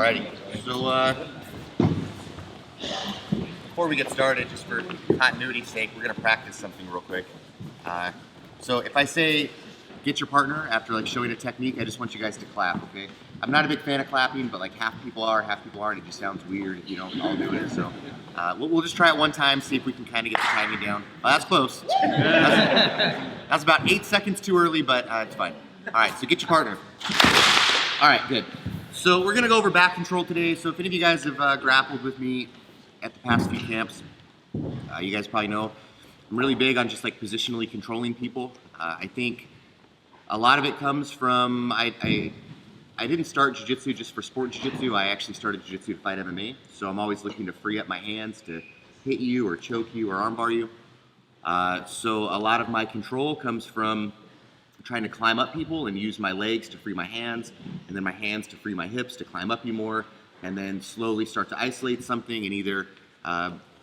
Alrighty, so before we get started, just for continuity's sake, we're going to practice something real quick. So if I say get your partner after like showing a technique, I just want you guys to clap, okay? I'm not a big fan of clapping, but like half people are, half people aren't. It just sounds weird if you don't all do it. So we'll just try it one time, see if we can kind of get the timing down. Oh, that's close. That's about 8 seconds too early, but it's fine. All right, so get your partner. All right, good. So we're gonna go over back control today. So if any of you guys have grappled with me at the past few camps, you guys probably know I'm really big on just like positionally controlling people. I think a lot of it comes from, I didn't start jiu-jitsu just for sport jiu-jitsu. I actually started jiu-jitsu to fight MMA. So I'm always looking to free up my hands to hit you or choke you or armbar you. So a lot of my control comes from trying to climb up people and use my legs to free my hands, and then my hands to free my hips to climb up you more, and then slowly start to isolate something and either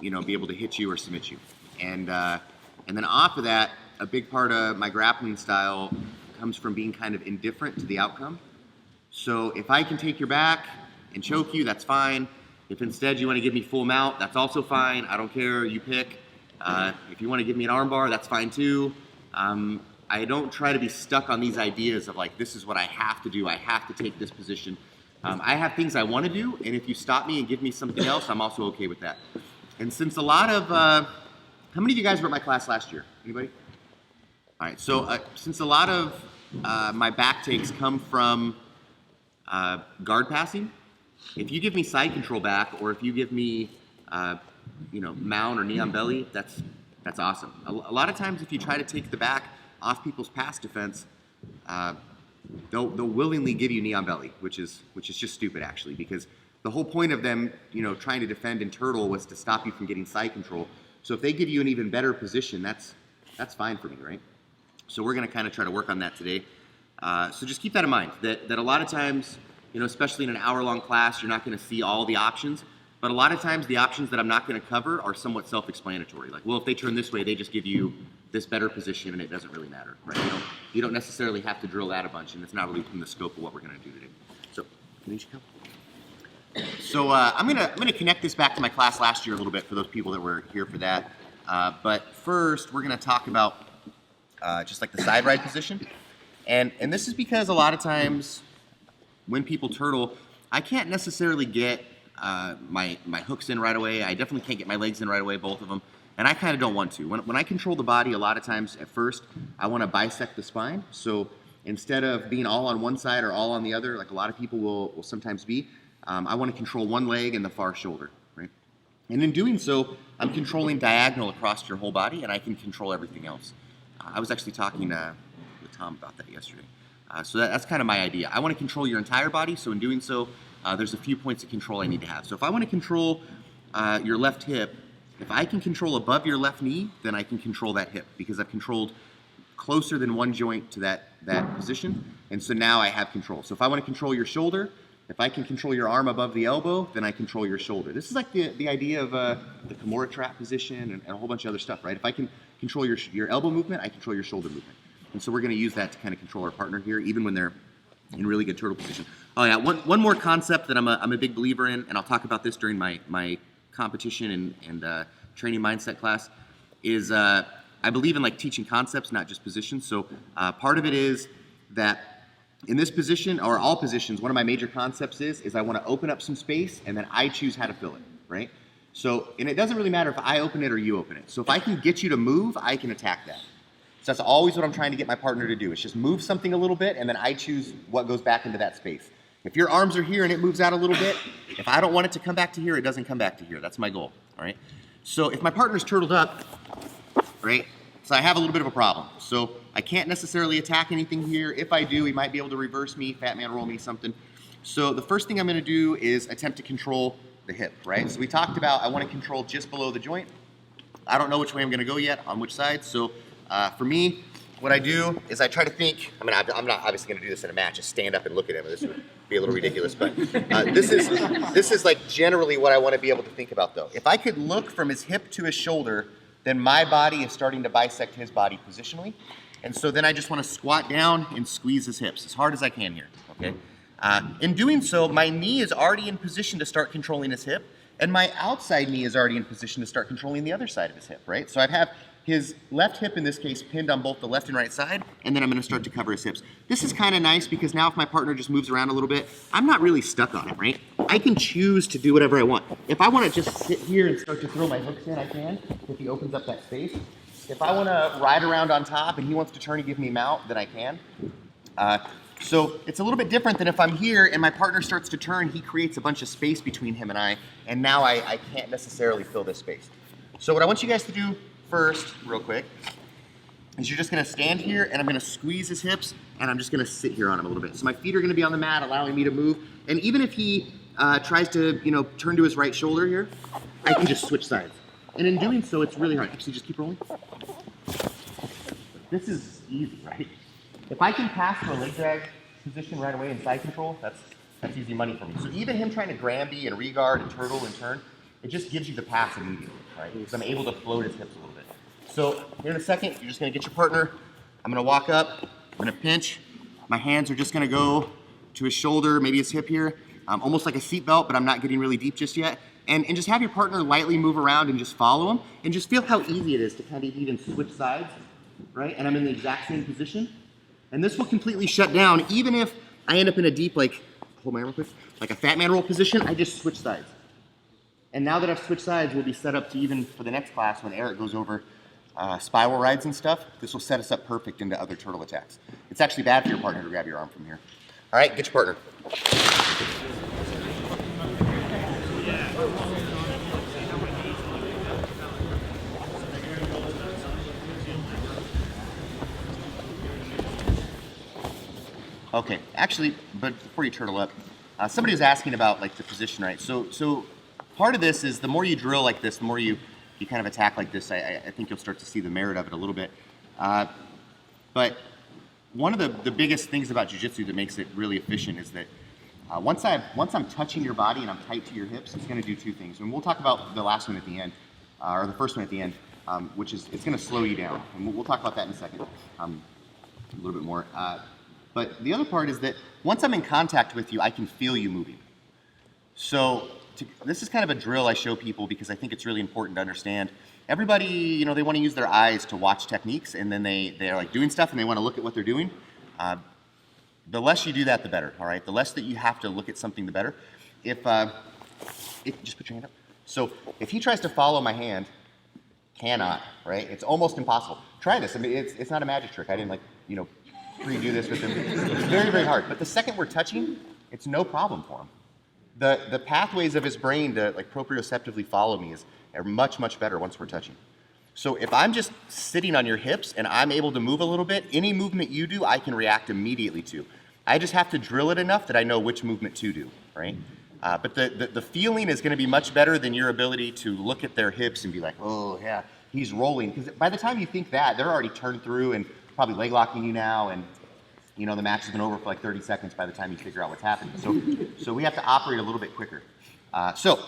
be able to hit you or submit you. And then off of that, a big part of my grappling style comes from being kind of indifferent to the outcome. So if I can take your back and choke you, that's fine. If instead you want to give me full mount, that's also fine. I don't care, you pick. If you want to give me an armbar, that's fine too. I don't try to be stuck on these ideas of like, this is what I have to do. I have to take this position. I have things I want to do, and if you stop me and give me something else, I'm also okay with that. And since a lot of, how many of you guys were at my class last year? Anybody? All right, so since a lot of my back takes come from guard passing, if you give me side control back, or if you give me, mount or knee on belly, that's awesome. A lot of times if you try to take the back off people's pass defense, they'll willingly give you knee on belly, which is just stupid actually, because the whole point of them, trying to defend and turtle was to stop you from getting side control. So if they give you an even better position, that's fine for me, right? So we're going to kind of try to work on that today. So just keep that in mind, that a lot of times, especially in an hour-long class, you're not going to see all the options, but a lot of times the options that I'm not going to cover are somewhat self-explanatory. Like, well, if they turn this way, they just give you this better position, and it doesn't really matter, right? You don't necessarily have to drill that a bunch, and it's not really within the scope of what we're going to do today. So, can you come? So I'm gonna connect this back to my class last year a little bit for those people that were here for that. But first, we're going to talk about just like the side ride position, and this is because a lot of times when people turtle, I can't necessarily get my hooks in right away. I definitely can't get my legs in right away, both of them. And I kind of don't want to. When I control the body, a lot of times at first, I want to bisect the spine. So instead of being all on one side or all on the other, like a lot of people will sometimes be, I want to control one leg and the far shoulder, right? And in doing so, I'm controlling diagonal across your whole body, and I can control everything else. I was actually talking with Tom about that yesterday. So that's kind of my idea. I want to control your entire body, so in doing so, there's a few points of control I need to have. So if I want to control your left hip, if I can control above your left knee, then I can control that hip because I've controlled closer than one joint to that position, and so now I have control. So if I want to control your shoulder, if I can control your arm above the elbow, then I control your shoulder. This is like the idea of the Kimura trap position and a whole bunch of other stuff, right? If I can control your elbow movement, I control your shoulder movement. And so we're going to use that to kind of control our partner here, even when they're in really good turtle position. Oh yeah, one more concept that I'm a big believer in, and I'll talk about this during my competition and training mindset class, is I believe in like teaching concepts, not just positions. So part of it is that in this position, or all positions, one of my major concepts is I want to open up some space, and then I choose how to fill it, right? So, and it doesn't really matter if I open it or you open it. So if I can get you to move, I can attack that. So that's always what I'm trying to get my partner to do. It's just move something a little bit, and then I choose what goes back into that space. If your arms are here and it moves out a little bit, if I don't want it to come back to here, it doesn't come back to here. That's my goal, all right? So if my partner's turtled up, right, so I have a little bit of a problem. So I can't necessarily attack anything here. If I do, he might be able to reverse me, fat man roll me, something. So the first thing I'm going to do is attempt to control the hip, right? So we talked about I want to control just below the joint. I don't know which way I'm going to go yet, on which side. So for me, what I do is I try to think, I'm not obviously going to do this in a match, just stand up and look at him. This would be a little ridiculous, but this is like generally what I want to be able to think about though. If I could look from his hip to his shoulder, then my body is starting to bisect his body positionally. And so then I just want to squat down and squeeze his hips as hard as I can here, okay? In doing so, my knee is already in position to start controlling his hip, and my outside knee is already in position to start controlling the other side of his hip, right? So I have his left hip, in this case, pinned on both the left and right side, and then I'm gonna start to cover his hips. This is kind of nice because now if my partner just moves around a little bit, I'm not really stuck on it, right? I can choose to do whatever I want. If I wanna just sit here and start to throw my hooks in, I can, if he opens up that space. If I wanna ride around on top and he wants to turn and give me mount, then I can. So it's a little bit different than if I'm here and my partner starts to turn, he creates a bunch of space between him and I, and now I can't necessarily fill this space. So what I want you guys to do first, real quick, is you're just gonna stand here and I'm gonna squeeze his hips and I'm just gonna sit here on him a little bit. So my feet are gonna be on the mat, allowing me to move. And even if he tries to, turn to his right shoulder here, I can just switch sides. And in doing so, it's really hard. Actually, just keep rolling. This is easy, right? If I can pass to a leg drag position right away in side control, that's easy money for me. So even him trying to Granby and regard and turtle and turn, it just gives you the pass immediately, right? Because I'm able to float his hips a little bit. So here in a second, you're just gonna get your partner. I'm gonna walk up, I'm gonna pinch. My hands are just gonna go to his shoulder, maybe his hip here, almost like a seat belt, but I'm not getting really deep just yet. And just have your partner lightly move around and just follow him, and just feel how easy it is to kind of even switch sides, right? And I'm in the exact same position. And this will completely shut down, even if I end up in a deep, hold my arm real quick, like a fat man roll position, I just switch sides. And now that I've switched sides, we'll be set up to even for the next class when Eric goes over spiral rides and stuff. This will set us up perfect into other turtle attacks. It's actually bad for your partner to grab your arm from here. All right, get your partner. Okay, actually, but before you turtle up, somebody was asking about the position, right? So part of this is the more you drill like this, the more you kind of attack like this, I think you'll start to see the merit of it a little bit. But one of the biggest things about jiu-jitsu that makes it really efficient is that once I'm touching your body and I'm tight to your hips, it's going to do two things. And we'll talk about the last one at the end, or the first one at the end, which is it's going to slow you down. And we'll talk about that in a second, a little bit more. But the other part is that once I'm in contact with you, I can feel you moving. So this is kind of a drill I show people because I think it's really important to understand. Everybody, they want to use their eyes to watch techniques, and then they're doing stuff and they want to look at what they're doing. The less you do that, the better, all right? The less that you have to look at something, the better. If just put your hand up. So if he tries to follow my hand, cannot, right? It's almost impossible. Try this. I mean, it's not a magic trick. I didn't pre-do this with him. It's very, very hard. But the second we're touching, it's no problem for him. The pathways of his brain to proprioceptively follow me are much, much better once we're touching. So if I'm just sitting on your hips and I'm able to move a little bit, any movement you do, I can react immediately to. I just have to drill it enough that I know which movement to do, right? But the feeling is going to be much better than your ability to look at their hips and be like, oh yeah, he's rolling. Because by the time you think that, they're already turned through and probably leg locking you now, and the match has been over for 30 seconds by the time you figure out what's happening. So we have to operate a little bit quicker. So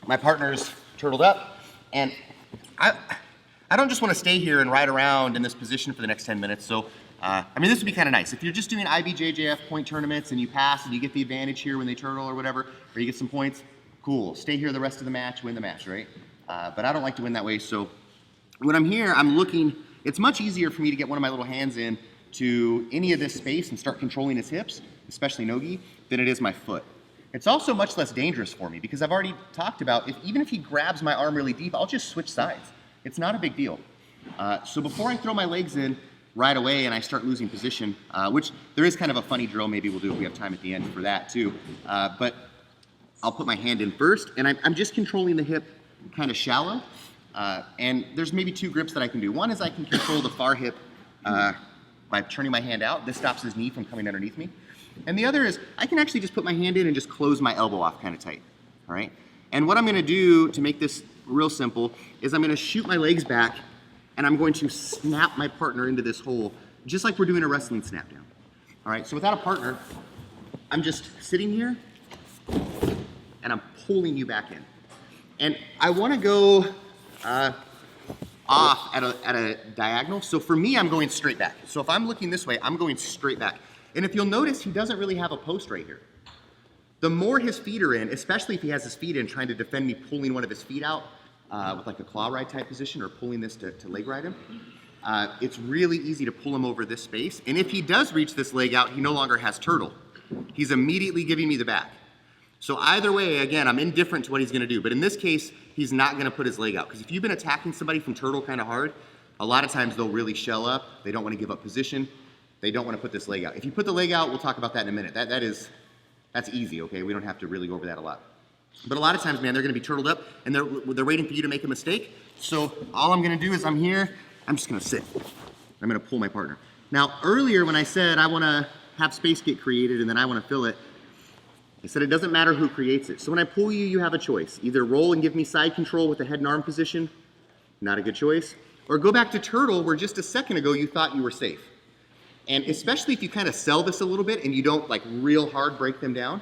my partner's turtled up, and I don't just want to stay here and ride around in this position for the next 10 minutes. So this would be kind of nice. If you're just doing IBJJF point tournaments and you pass and you get the advantage here when they turtle or whatever, or you get some points, cool. Stay here the rest of the match, win the match, right? But I don't like to win that way. So when I'm here, I'm looking. It's much easier for me to get one of my little hands in to any of this space and start controlling his hips, especially no-gi, than it is my foot. It's also much less dangerous for me because I've already talked about even if he grabs my arm really deep, I'll just switch sides. It's not a big deal. So before I throw my legs in right away and I start losing position, which there is kind of a funny drill maybe we'll do if we have time at the end for that too, but I'll put my hand in first and I'm just controlling the hip kind of shallow. And there's maybe two grips that I can do. One is I can control the far hip by turning my hand out. This stops his knee from coming underneath me. And the other is I can actually just put my hand in and just close my elbow off kind of tight, all right? And what I'm gonna do to make this real simple is I'm gonna shoot my legs back and I'm going to snap my partner into this hole, just like we're doing a wrestling snap down. All right, so without a partner, I'm just sitting here and I'm pulling you back in. And I wanna go off at a diagonal. So for me, I'm going straight back. So if I'm looking this way, I'm going straight back. And if you'll notice, he doesn't really have a post right here. The more his feet are in, especially if he has his feet in trying to defend me pulling one of his feet out with like a claw ride type position or pulling this to leg ride him, it's really easy to pull him over this space. And if he does reach this leg out, he no longer has turtle. He's immediately giving me the back. So either way, again, I'm indifferent to what he's gonna do. But in this case, he's not gonna put his leg out. Because if you've been attacking somebody from turtle kind of hard, a lot of times they'll really shell up. They don't wanna give up position. They don't wanna put this leg out. If you put the leg out, we'll talk about that in a minute. That's easy, okay? We don't have to really go over that a lot. But a lot of times, man, they're gonna be turtled up and they're waiting for you to make a mistake. So all I'm gonna do is I'm here, I'm just gonna sit. I'm gonna pull my partner. Now, earlier when I said I wanna have space get created and then I wanna fill it, I said it doesn't matter who creates it. So when I pull you, you have a choice. Either roll and give me side control with the head and arm position, not a good choice, or go back to turtle where just a second ago you thought you were safe. And especially if you kind of sell this a little bit and you don't like real hard break them down,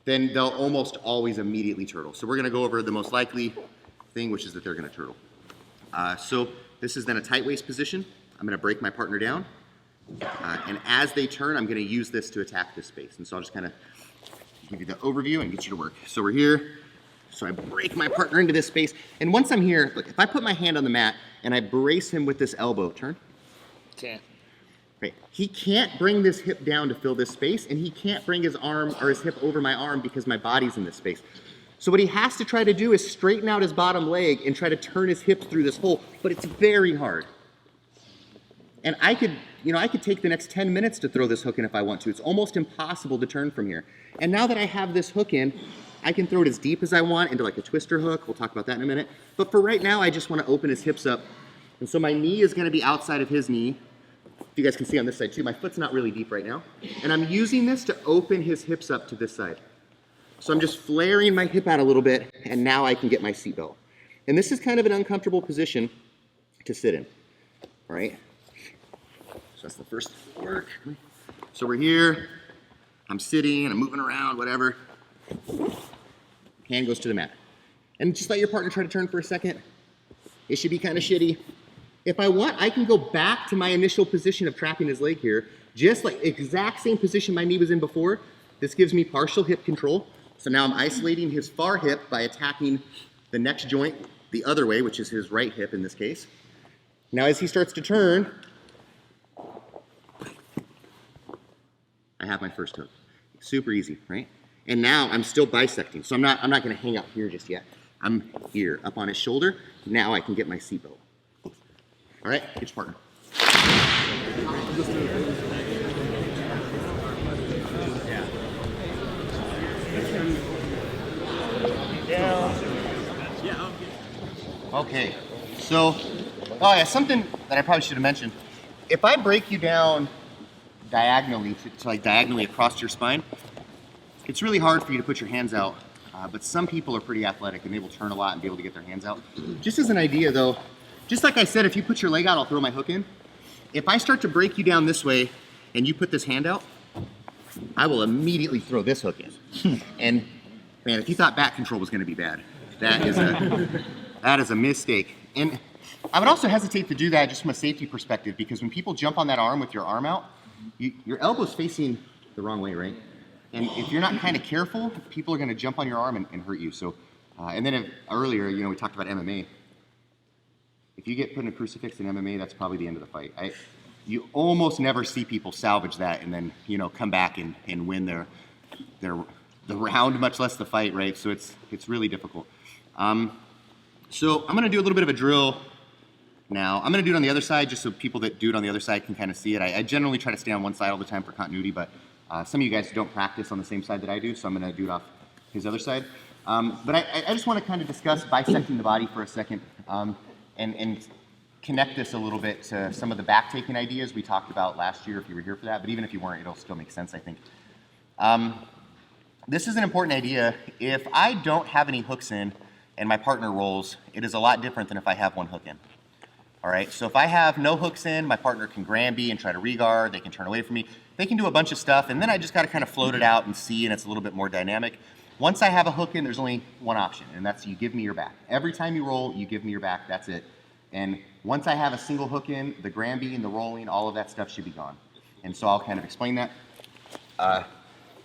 then they'll almost always immediately turtle. So we're gonna go over the most likely thing, which is that they're gonna turtle. So this is then a tight waist position. I'm gonna break my partner down. And as they turn, I'm gonna use this to attack this space. And so I'll just kind of give you the overview and get you to work. So we're here. So I break my partner into this space. And once I'm here, look, if I put my hand on the mat and I brace him with this elbow, turn. Can't. Right. He can't bring this hip down to fill this space, and he can't bring his arm or his hip over my arm because my body's in this space. So what he has to try to do is straighten out his bottom leg and try to turn his hips through this hole, but it's very hard. And I could take the next 10 minutes to throw this hook in if I want to. It's almost impossible to turn from here. And now that I have this hook in, I can throw it as deep as I want into like a twister hook. We'll talk about that in a minute. But for right now, I just want to open his hips up. And so my knee is going to be outside of his knee. You guys can see on this side too, my foot's not really deep right now. And I'm using this to open his hips up to this side. So I'm just flaring my hip out a little bit, and now I can get my seatbelt. And this is kind of an uncomfortable position to sit in, all right? So that's the first work. So we're here, I'm sitting, I'm moving around, whatever. Hand goes to the mat. And just let your partner try to turn for a second. It should be kind of shitty. If I want, I can go back to my initial position of trapping his leg here, just like exact same position my knee was in before. This gives me partial hip control. So now I'm isolating his far hip by attacking the next joint the other way, which is his right hip in this case. Now as he starts to turn, I have my first hook. Super easy, right? And now I'm still bisecting. So I'm not gonna hang out here just yet. I'm here, up on his shoulder. Now I can get my seatbelt. All right, get your partner. Okay, so, oh yeah, something that I probably should have mentioned. If I break you down diagonally, to like diagonally across your spine, it's really hard for you to put your hands out, but some people are pretty athletic and they will turn a lot and be able to get their hands out. Just as an idea though, just like I said, if you put your leg out, I'll throw my hook in. If I start to break you down this way and you put this hand out, I will immediately throw this hook in. And man, if you thought back control was gonna be bad, that is a mistake. And I would also hesitate to do that just from a safety perspective, because when people jump on that arm with your arm out, your elbow's facing the wrong way, right? And if you're not kind of careful, people are gonna jump on your arm and hurt you. So, and then earlier, we talked about MMA. If you get put in a crucifix in MMA, that's probably the end of the fight. You almost never see people salvage that and then, come back and win the round, much less the fight, right? So it's really difficult. So I'm gonna do a little bit of a drill now. I'm gonna do it on the other side just so people that do it on the other side can kind of see it. I generally try to stay on one side all the time for continuity, but some of you guys don't practice on the same side that I do, so I'm gonna do it off his other side. But I just wanna kind of discuss bisecting the body for a second. And connect this a little bit to some of the back-taking ideas we talked about last year if you were here for that, but even if you weren't, it'll still make sense, I think. This is an important idea. If I don't have any hooks in and my partner rolls, it is a lot different than if I have one hook in. All right, so if I have no hooks in, my partner can Granby and try to regard, they can turn away from me, they can do a bunch of stuff, and then I just gotta kind of float it out and see, and it's a little bit more dynamic. Once I have a hook in, there's only one option, and that's you give me your back. Every time you roll, you give me your back, that's it. And once I have a single hook in, the Granby and the rolling, all of that stuff should be gone. And so I'll kind of explain that.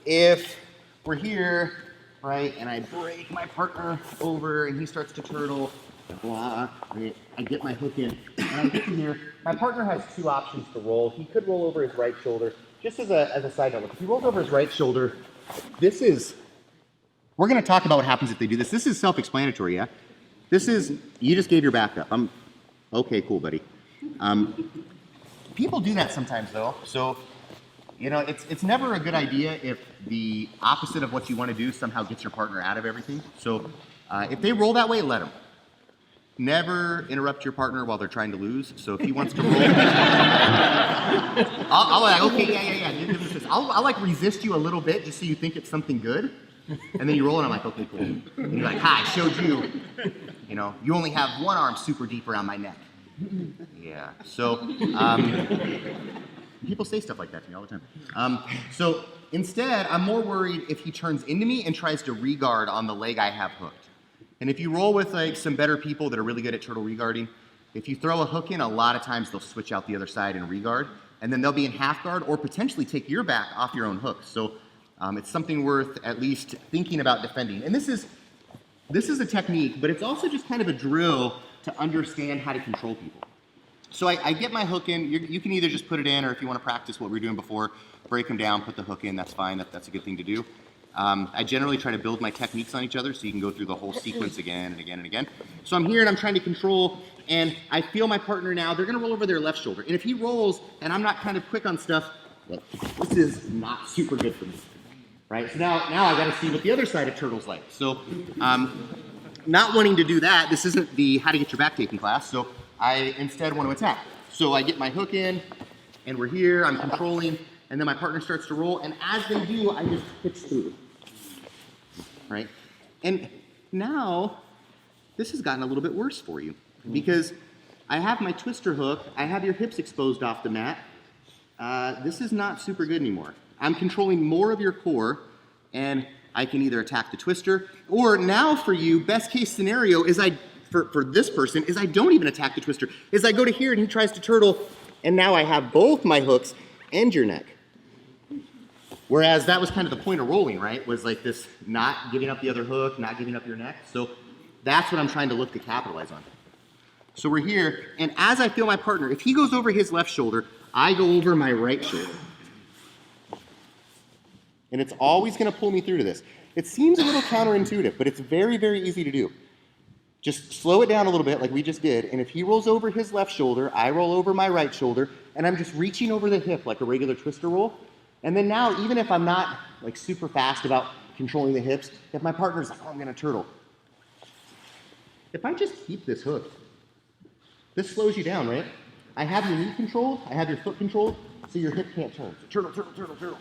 If we're here, right, and I break my partner over and he starts to turtle, blah, right, I get my hook in, and I'm getting here. My partner has two options to roll. He could roll over his right shoulder. Just as a side note, if he rolls over his right shoulder, we're going to talk about what happens if they do this. This is self-explanatory, yeah? You just gave your back up. Okay, cool, buddy. People do that sometimes, though. So, it's never a good idea if the opposite of what you want to do somehow gets your partner out of everything. So, if they roll that way, let them. Never interrupt your partner while they're trying to lose. So if he wants to roll, I'll like, okay, yeah. I'll like resist you a little bit just so you think it's something good. And then you roll and I'm like, okay, cool. And you're like, hi, I showed you, you only have one arm super deep around my neck. Yeah, so people say stuff like that to me all the time. So instead, I'm more worried if he turns into me and tries to re-guard on the leg I have hooked. And if you roll with like some better people that are really good at turtle re-guarding, if you throw a hook in, a lot of times they'll switch out the other side and re-guard, and then they'll be in half guard or potentially take your back off your own hook. So it's something worth at least thinking about defending. And this is a technique, but it's also just kind of a drill to understand how to control people. So I get my hook in. You can either just put it in, or if you want to practice what we were doing before, break them down, put the hook in. That's fine. That's a good thing to do. I generally try to build my techniques on each other so you can go through the whole sequence again and again and again. So I'm here and I'm trying to control, and I feel my partner now. They're going to roll over their left shoulder. And if he rolls and I'm not kind of quick on stuff, well, this is not super good for me. Right? So now I got to see what the other side of turtle's like. So not wanting to do that, this isn't the how to get your back taken class, so I instead want to attack. So I get my hook in, and we're here, I'm controlling, and then my partner starts to roll, and as they do, I just pitch through. Right? And now, this has gotten a little bit worse for you, because I have my twister hook, I have your hips exposed off the mat. This is not super good anymore. I'm controlling more of your core, and I can either attack the twister, or now for you, best case scenario is for this person, is I don't even attack the twister, is I go to here and he tries to turtle, and now I have both my hooks and your neck. Whereas that was kind of the point of rolling, right? Was like this not giving up the other hook, not giving up your neck. So that's what I'm trying to look to capitalize on. So we're here, and as I feel my partner, if he goes over his left shoulder, I go over my right shoulder. And it's always going to pull me through to this. It seems a little counterintuitive, but it's very, very easy to do. Just slow it down a little bit like we just did, and if he rolls over his left shoulder, I roll over my right shoulder, and I'm just reaching over the hip like a regular twister roll. And then now, even if I'm not like super fast about controlling the hips, if my partner's like, oh, I'm going to turtle. If I just keep this hook, this slows you down, right? I have your knee controlled, I have your foot controlled, so your hip can't turn. So turtle.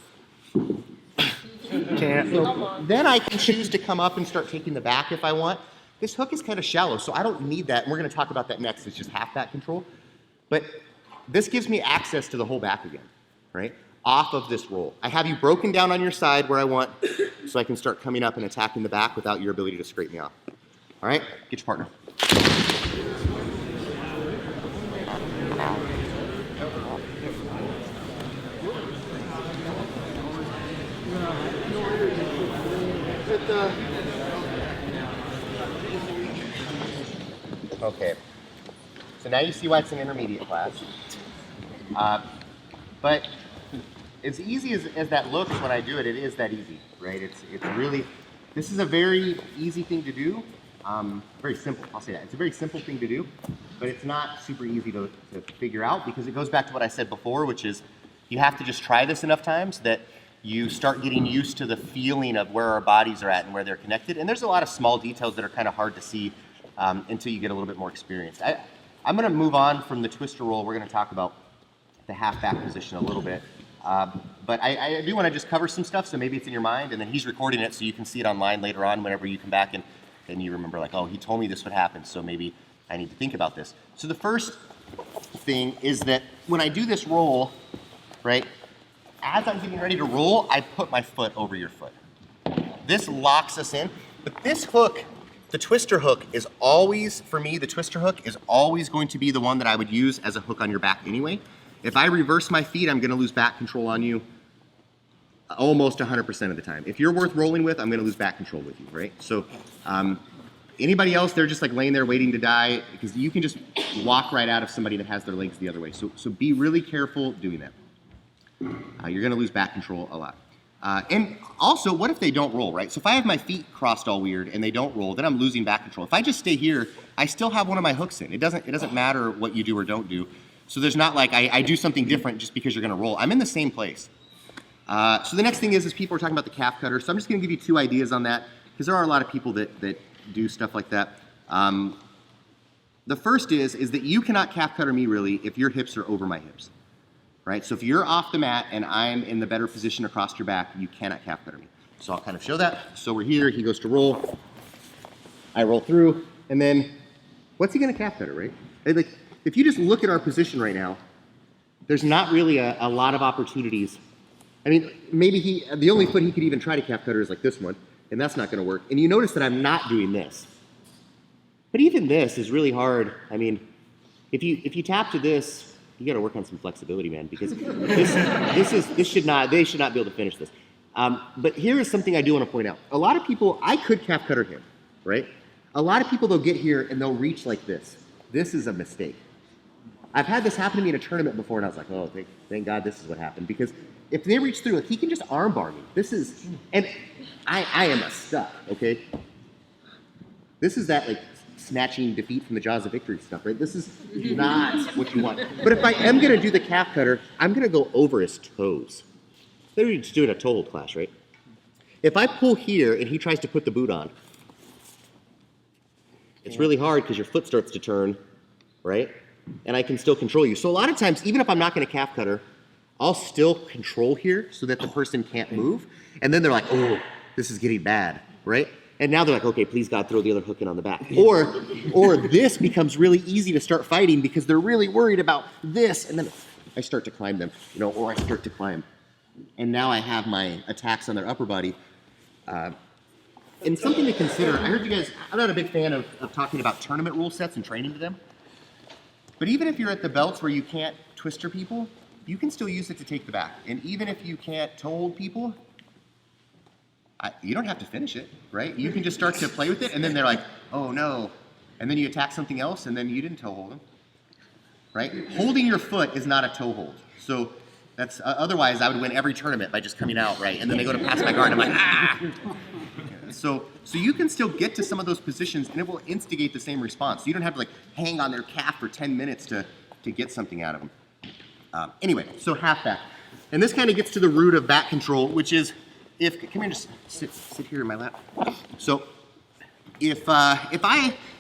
Can't. So then I can choose to come up and start taking the back if I want. This hook is kind of shallow, so I don't need that. And we're going to talk about that next. It's just half back control. But this gives me access to the whole back again, right? Off of this roll. I have you broken down on your side where I want, so I can start coming up and attacking the back without your ability to scrape me off. All right? Get your partner. Okay, so now you see why it's an intermediate class. But as easy as that looks when I do it, it is that easy, right? It's really, this is a very easy thing to do. Very simple, I'll say that. It's a very simple thing to do, but it's not super easy to figure out because it goes back to what I said before, which is you have to just try this enough times that you start getting used to the feeling of where our bodies are at and where they're connected. And there's a lot of small details that are kind of hard to see until you get a little bit more experience. I'm going to move on from the twister roll. We're going to talk about the half back position a little bit. But I do want to just cover some stuff, so maybe it's in your mind, and then he's recording it so you can see it online later on whenever you come back and you remember like, oh, he told me this would happen, so maybe I need to think about this. So the first thing is that when I do this roll, right, as I'm getting ready to roll, I put my foot over your foot. This locks us in, but this hook, the twister hook is always, for me, the twister hook is always going to be the one that I would use as a hook on your back anyway. If I reverse my feet, I'm going to lose back control on you Almost 100% of the time. If you're worth rolling with, I'm going to lose back control with you, right? So anybody else, they're just like laying there waiting to die, because you can just walk right out of somebody that has their legs the other way. So be really careful doing that. You're going to lose back control a lot. And also, what if they don't roll, right? So if I have my feet crossed all weird and they don't roll, then I'm losing back control. If I just stay here, I still have one of my hooks in. It doesn't matter what you do or don't do. So there's not like I do something different just because you're going to roll. I'm in the same place. So the next thing is people are talking about the calf cutter. So I'm just going to give you 2 ideas on that, because there are a lot of people that do stuff like that. The first is that you cannot calf cutter me really if your hips are over my hips, right? So if you're off the mat and I'm in the better position across your back, you cannot calf cutter me. So I'll kind of show that. So we're here, he goes to roll, I roll through, and then what's he going to calf cutter, right? Like, if you just look at our position right now, there's not really a lot of opportunities. I mean, maybe the only foot he could even try to calf cutter is like this one, and that's not going to work. And you notice that I'm not doing this. But even this is really hard. I mean, if you tap to this, you got to work on some flexibility, man, because they should not be able to finish this. But here is something I do want to point out. A lot of people, I could calf cutter him, right? A lot of people, they'll get here and they'll reach like this. This is a mistake. I've had this happen to me in a tournament before, and I was like, oh, thank God this is what happened, because if they reach through, like, he can just armbar me. And I am a stuck, okay? This is that, like, snatching defeat from the jaws of victory stuff, right? This is not what you want. But if I am going to do the calf cutter, I'm going to go over his toes. They're just doing a toe hold class, right? If I pull here and he tries to put the boot on, it's really hard because your foot starts to turn, right? And I can still control you. So a lot of times, even if I'm not going to calf cutter, I'll still control here so that the person can't move. And then they're like, oh, this is getting bad, right? And now they're like, okay, please God, throw the other hook in on the back. Or this becomes really easy to start fighting because they're really worried about this. And then I start to climb them, or I start to climb. And now I have my attacks on their upper body. And something to consider, I heard you guys, I'm not a big fan of talking about tournament rule sets and training to them. But even if you're at the belts where you can't twister people, you can still use it to take the back. And even if you can't toe hold people, you don't have to finish it, right? You can just start to play with it, and then they're like, oh no. And then you attack something else, and then you didn't toe hold them, right? Holding your foot is not a toe hold. So that's, otherwise I would win every tournament by just coming out, right? And then they go to pass my guard, and I'm like, ah! So you can still get to some of those positions, and it will instigate the same response. So you don't have to like hang on their calf for 10 minutes to get something out of them. Anyway, so half back. And this kind of gets to the root of back control, which is come here and just sit here in my lap. So if a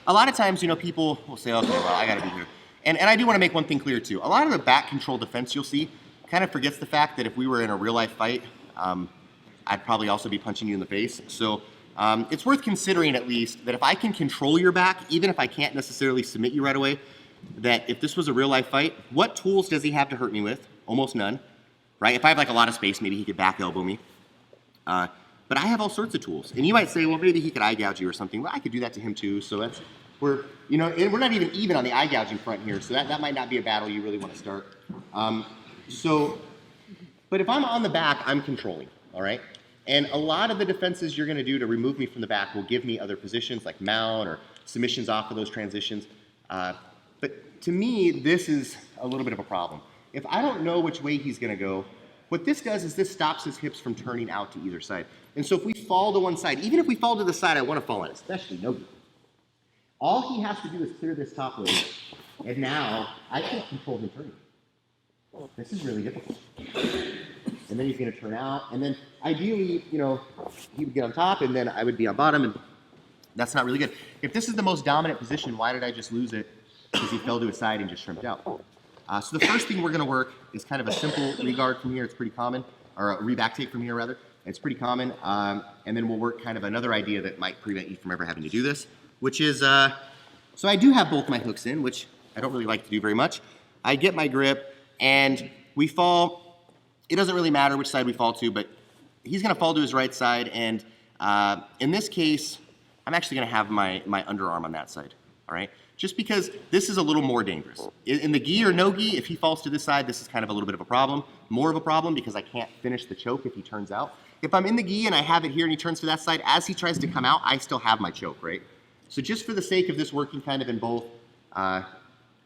lot of times, people will say, okay, well, I gotta be here. And I do want to make one thing clear too. A lot of the back control defense you'll see kind of forgets the fact that if we were in a real life fight, I'd probably also be punching you in the face. So it's worth considering at least that if I can control your back, even if I can't necessarily submit you right away, that if this was a real life fight, what tools does he have to hurt me with? Almost none, right? If I have like a lot of space, maybe he could back elbow me. But I have all sorts of tools. And you might say, well, maybe he could eye gouge you or something. Well, I could do that to him too. So and we're not even on the eye gouging front here. So that might not be a battle you really want to start. But if I'm on the back, I'm controlling, all right? And a lot of the defenses you're going to do to remove me from the back will give me other positions like mount or submissions off of those transitions. But to me, this is a little bit of a problem. If I don't know which way he's going to go, what this does is this stops his hips from turning out to either side. And so if we fall to one side, even if we fall to the side I want to fall on, especially no good, all he has to do is clear this top leg, and now I can't control him turning. This is really difficult. And then he's going to turn out, and then ideally, he would get on top, and then I would be on bottom, and that's not really good. If this is the most dominant position, why did I just lose it? Because he fell to his side and just shrimped out. So the first thing we're going to work is kind of a simple re-guard from here. It's pretty common, or a re-back take from here, rather. It's pretty common. And then we'll work kind of another idea that might prevent you from ever having to do this, which is, so I do have both my hooks in, which I don't really like to do very much. I get my grip, and we fall. It doesn't really matter which side we fall to, but he's going to fall to his right side, and in this case, I'm actually going to have my underarm on that side, all right? just because this is a little more dangerous. In the gi or no gi, if he falls to this side, this is kind of a little bit of a problem, more of a problem because I can't finish the choke if he turns out. If I'm in the gi and I have it here and he turns to that side, as he tries to come out, I still have my choke, right? So just for the sake of this working kind of in both,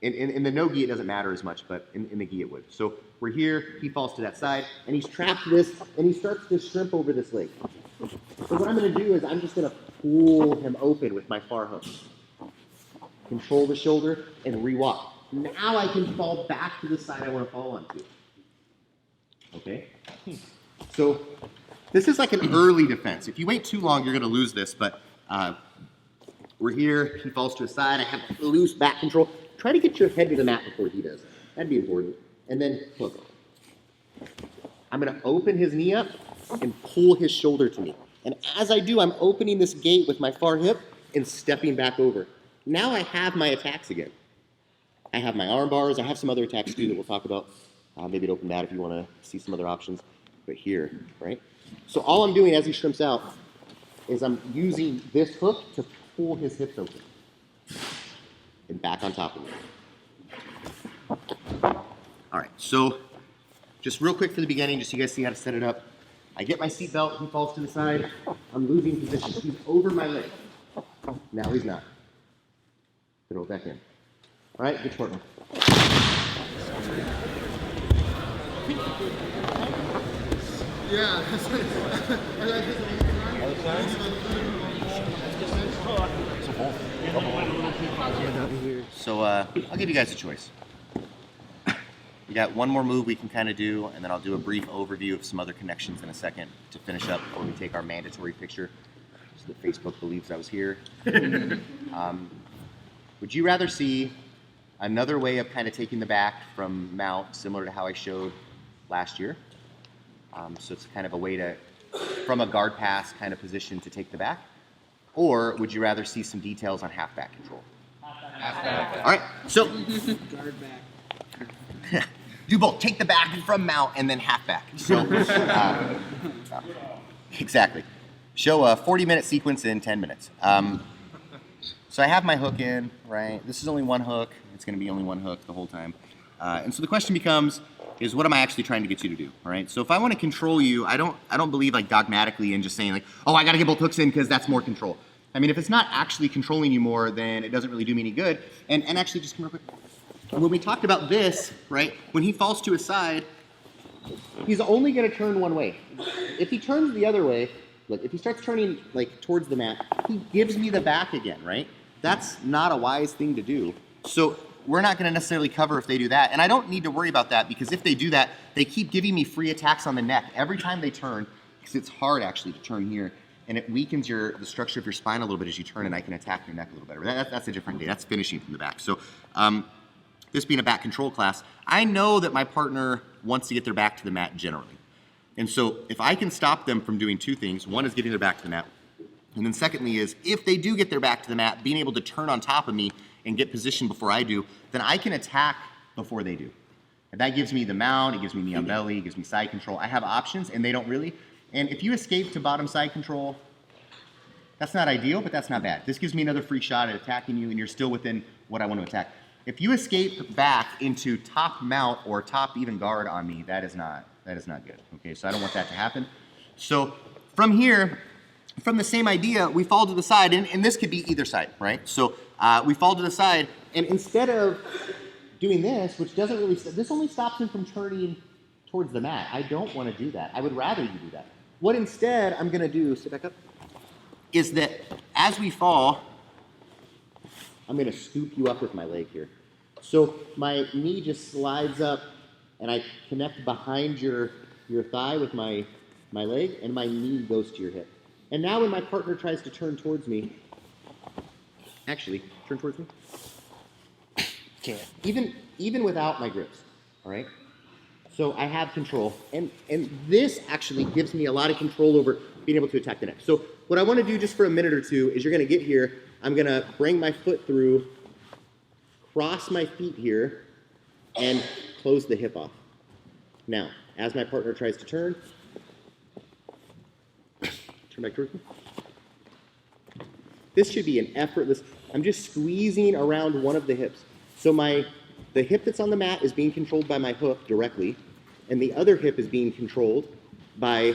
in the no gi it doesn't matter as much, but in the gi it would. So we're here, he falls to that side, and he's trapped this, and he starts to shrimp over this leg. So what I'm gonna do is I'm just gonna pull him open with my far hook. Control the shoulder and re-walk. Now I can fall back to the side I want to fall onto. Okay? So this is like an early defense. If you wait too long, you're going to lose this, but we're here, he falls to his side, I have loose back control. Try to get your head to the mat before he does. That'd be important. And then hook. I'm going to open his knee up and pull his shoulder to me. And as I do, I'm opening this gate with my far hip and stepping back over. Now I have my attacks again. I have my arm bars. I have some other attacks too that we'll talk about. Maybe to open that if you want to see some other options. But here, right? So all I'm doing as he shrimps out is I'm using this hook to pull his hips open. And back on top of me. All right, so just real quick for the beginning, just so you guys see how to set it up. I get my seat belt, he falls to the side. I'm losing position. He's over my leg. Now he's not. Throw it back in. All right, good partner. Yeah. So I'll give you guys a choice. We got one more move we can kind of do, and then I'll do a brief overview of some other connections in a second to finish up before we take our mandatory picture so that Facebook believes I was here. Would you rather see another way of kind of taking the back from mount, similar to how I showed last year? So it's kind of a way to, from a guard pass kind of position to take the back? Or would you rather see some details on half back control? Half back. All right, so guard back. Do both. Take the back from mount and then half back. So exactly. Show a 40-minute sequence in 10 minutes. So I have my hook in, right? This is only one hook. It's going to be only one hook the whole time. And so the question becomes, is what am I actually trying to get you to do, all right? So if I want to control you, I don't believe like dogmatically in just saying like, oh, I got to get both hooks in because that's more control. I mean, if it's not actually controlling you more, then it doesn't really do me any good. And actually, just come real quick. When we talked about this, right, when he falls to his side, he's only going to turn one way. If he turns the other way, look, if he starts turning like towards the mat, he gives me the back again, right? That's not a wise thing to do. So we're not going to necessarily cover if they do that. And I don't need to worry about that because if they do that, they keep giving me free attacks on the neck every time they turn, because it's hard actually to turn here. And it weakens the structure of your spine a little bit as you turn, and I can attack your neck a little better. That's a different day. That's finishing from the back. So this being a back control class, I know that my partner wants to get their back to the mat generally. And so if I can stop them from doing two things, one is getting their back to the mat, and then secondly is if they do get their back to the mat, being able to turn on top of me and get positioned before I do, then I can attack before they do. And that gives me the mount, it gives me knee on belly, it gives me side control. I have options and they don't really. And if you escape to bottom side control, that's not ideal, but that's not bad. This gives me another free shot at attacking you and you're still within what I want to attack. If you escape back into top mount or top even guard on me, that is not good. Okay, so I don't want that to happen. So from here, from the same idea, we fall to the side, and this could be either side, right? So we fall to the side, and instead of doing this, which doesn't really, this only stops him from turning towards the mat. I don't want to do that. I would rather you do that. What instead I'm gonna do, sit back up, is that as we fall, I'm gonna scoop you up with my leg here. So my knee just slides up and I connect behind your thigh with my leg and my knee goes to your hip. And now when my partner tries to turn towards me, actually, turn towards me. Can't. Even without my grips, all right? So I have control. And this actually gives me a lot of control over being able to attack the neck. So what I want to do just for a minute or two is you're going to get here. I'm going to bring my foot through, cross my feet here, and close the hip off. Now, as my partner tries to turn back towards me. This should be an effortless, I'm just squeezing around one of the hips. So the hip that's on the mat is being controlled by my hook directly, and the other hip is being controlled by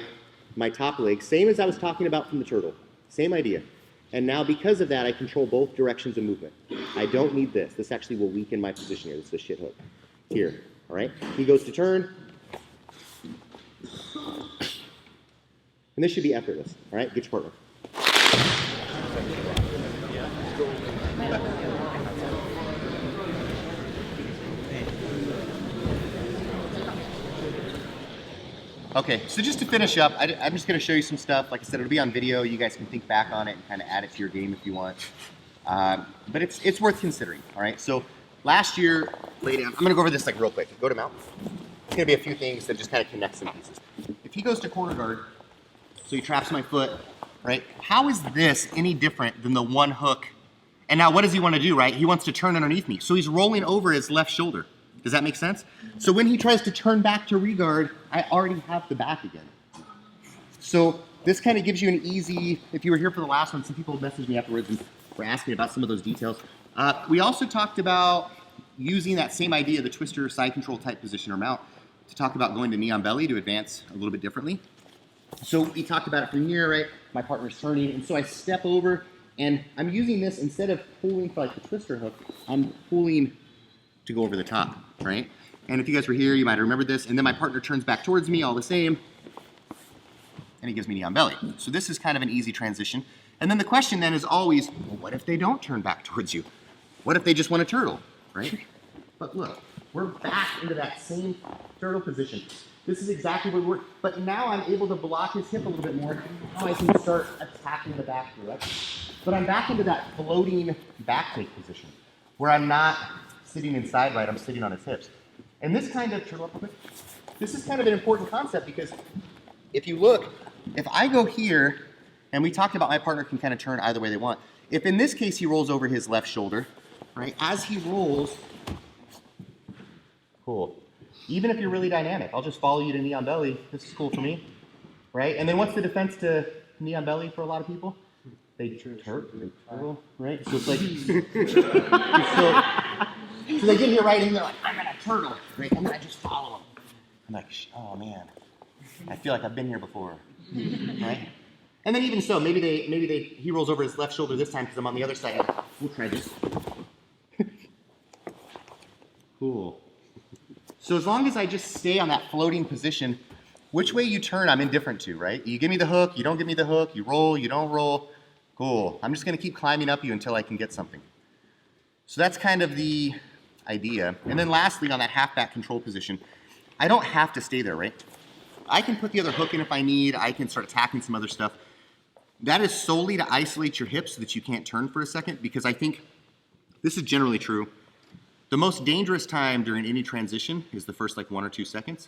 my top leg, same as I was talking about from the turtle. Same idea. And now because of that, I control both directions of movement. I don't need this. This actually will weaken my position here. This is a shit hook. Here, all right? He goes to turn. And this should be effortless, all right? Get your partner. Okay, so just to finish up, I'm just going to show you some stuff. Like I said, it'll be on video. You guys can think back on it and kind of add it to your game if you want. But it's worth considering, all right? So last year, lay down. I'm going to go over this like real quick. Go to mount. It's going to be a few things that just kind of connect some pieces. If he goes to corner guard, so he traps my foot, right? How is this any different than the one hook? And now what does he want to do, right? He wants to turn underneath me. So he's rolling over his left shoulder. Does that make sense? So when he tries to turn back to regard, I already have the back again. So this kind of gives you an easy, if you were here for the last one, some people messaged me afterwards and were asking about some of those details. We also talked about using that same idea, the twister side control type position or mount, to talk about going to knee on belly to advance a little bit differently. So we talked about it from here, right? My partner's turning, and so I step over, and I'm using this instead of pulling for like the twister hook, I'm pulling to go over the top, right? And if you guys were here, you might have remembered this. And then my partner turns back towards me all the same, and he gives me knee on belly. So this is kind of an easy transition. And then the question then is always, well, what if they don't turn back towards you? What if they just want to turtle, right? But look, we're back into that same turtle position. This is exactly what we were, but now I'm able to block his hip a little bit more. Now I can start attacking the back direction. But I'm back into that floating back take position, where I'm not sitting inside right, I'm sitting on his hips. And this kind of, turn up a bit. This is kind of an important concept because if you look, if I go here, and we talked about my partner can kind of turn either way they want. If in this case he rolls over his left shoulder, right, as he rolls, cool. Even if you're really dynamic, I'll just follow you to knee on belly. This is cool for me, right? And then what's the defense to knee on belly for a lot of people? They turtle, right? So it's like, so they get here right and they're like, I'm gonna turtle, right? And then I just follow them. I'm like, oh man, I feel like I've been here before, right? And then even so, he rolls over his left shoulder this time because I'm on the other side. We'll try this. Cool. So as long as I just stay on that floating position, which way you turn, I'm indifferent to, right? You give me the hook, you don't give me the hook, you roll, you don't roll. Cool. I'm just going to keep climbing up you until I can get something. So that's kind of the idea. And then lastly, on that half back control position, I don't have to stay there, right? I can put the other hook in if I need. I can start attacking some other stuff. That is solely to isolate your hips so that you can't turn for a second, because I think this is generally true. The most dangerous time during any transition is the first like 1 or 2 seconds,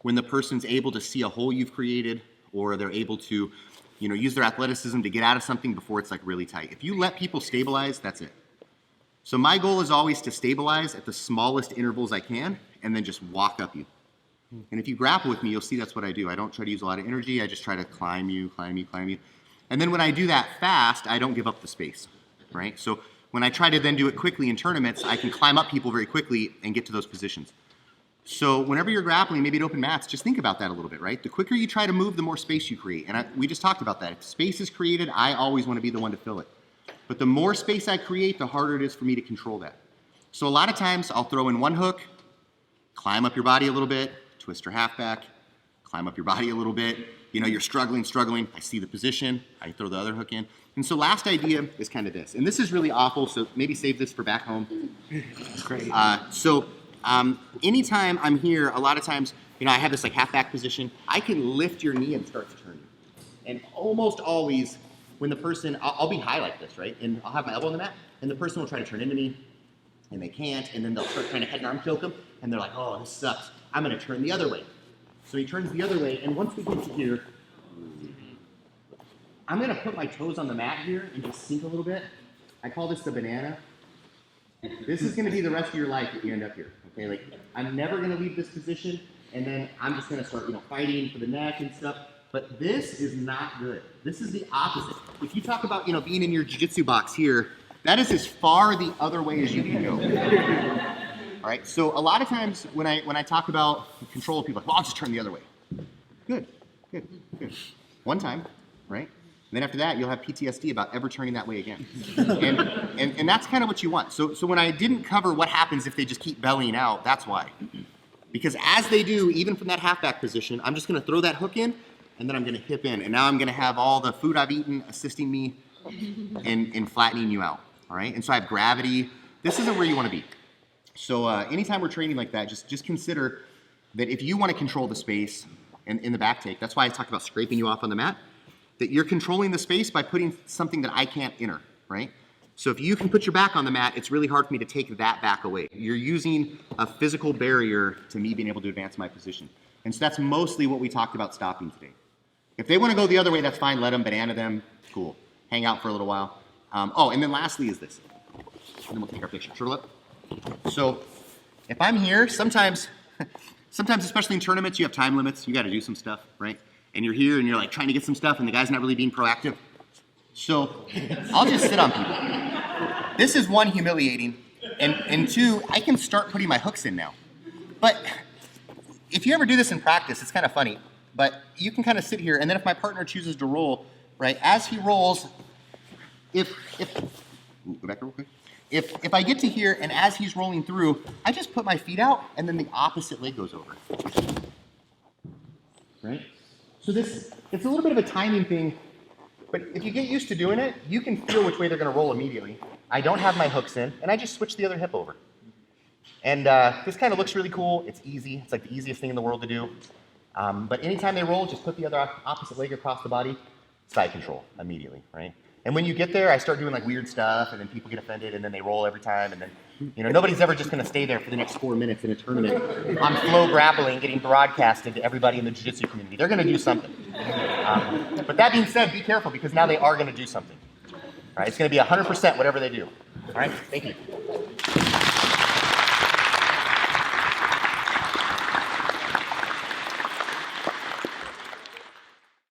when the person's able to see a hole you've created, or they're able to, you know, use their athleticism to get out of something before it's like really tight. If you let people stabilize, that's it. So my goal is always to stabilize at the smallest intervals I can, and then just walk up you. And if you grapple with me, you'll see that's what I do. I don't try to use a lot of energy. I just try to climb you, climb you, climb you. And then when I do that fast, I don't give up the space, right? So when I try to then do it quickly in tournaments, I can climb up people very quickly and get to those positions. So whenever you're grappling, maybe at open mats, just think about that a little bit, right? The quicker you try to move, the more space you create. And we just talked about that. If space is created, I always want to be the one to fill it. But the more space I create, the harder it is for me to control that. So a lot of times I'll throw in one hook, climb up your body a little bit, twist your half back, climb up your body a little bit. You know, you're struggling. I see the position. I throw the other hook in. And so last idea is kind of this. And this is really awful, so maybe save this for back home. That's great. Anytime I'm here, a lot of times, you know, I have this like half back position. I can lift your knee and start to turn you. And almost always when the person, I'll be high like this, right? And I'll have my elbow on the mat, and the person will try to turn into me, and they can't, and then they'll start trying to head and arm choke them, and they're like, oh, this sucks. I'm gonna turn the other way. So he turns the other way, and once we get to here, I'm gonna put my toes on the mat here and just sink a little bit. I call this the banana. This is gonna be the rest of your life if you end up here, okay? Like, I'm never gonna leave this position, and then I'm just gonna start, you know, fighting for the neck and stuff. But this is not good. This is the opposite. If you talk about, you know, being in your jiu-jitsu box here, That is as far the other way as you can go. All right, so a lot of times when I talk about control, people are like, well, I'll just turn the other way. Good. One time, right? And then after that, you'll have PTSD about ever turning that way again. And that's kind of what you want. So when I didn't cover what happens if they just keep bellying out, that's why. Because as they do, even from that halfback position, I'm just going to throw that hook in, and then I'm going to hip in. And now I'm going to have all the food I've eaten assisting me in flattening you out. All right? And so I have gravity. This isn't where you want to be. So anytime we're training like that, just consider that if you want to control the space in the back take, that's why I talked about scraping you off on the mat, that you're controlling the space by putting something that I can't enter, right? So if you can put your back on the mat, it's really hard for me to take that back away. You're using a physical barrier to me being able to advance my position. And so that's mostly what we talked about stopping today. If they want to go the other way, that's fine. Let them banana them. Cool. Hang out for a little while. And then lastly is this. And then we'll take our picture. Turtle up. So if I'm here, sometimes, especially in tournaments, you have time limits. You got to do some stuff, right? And you're here and you're like trying to get some stuff and the guy's not really being proactive. So I'll just sit on people. This is one, humiliating, and two, I can start putting my hooks in now. But if you ever do this in practice, it's kind of funny, but you can kind of sit here and then if my partner chooses to roll, right, as he rolls, go back real quick. If I get to here and as he's rolling through, I just put my feet out and then the opposite leg goes over. Right? So it's a little bit of a timing thing, but if you get used to doing it, you can feel which way they're going to roll immediately. I don't have my hooks in, and I just switch the other hip over. And this kind of looks really cool. It's easy. It's like the easiest thing in the world to do. But anytime they roll, just put the other opposite leg across the body, side control immediately, right? And when you get there, I start doing like weird stuff, and then people get offended, and then they roll every time, and then, nobody's ever just going to stay there for the next 4 minutes in a tournament on flow grappling, getting broadcasted to everybody in the jiu-jitsu community. They're going to do something. But that being said, be careful, because now they are going to do something. All right, it's going to be 100% whatever they do. All right, thank you.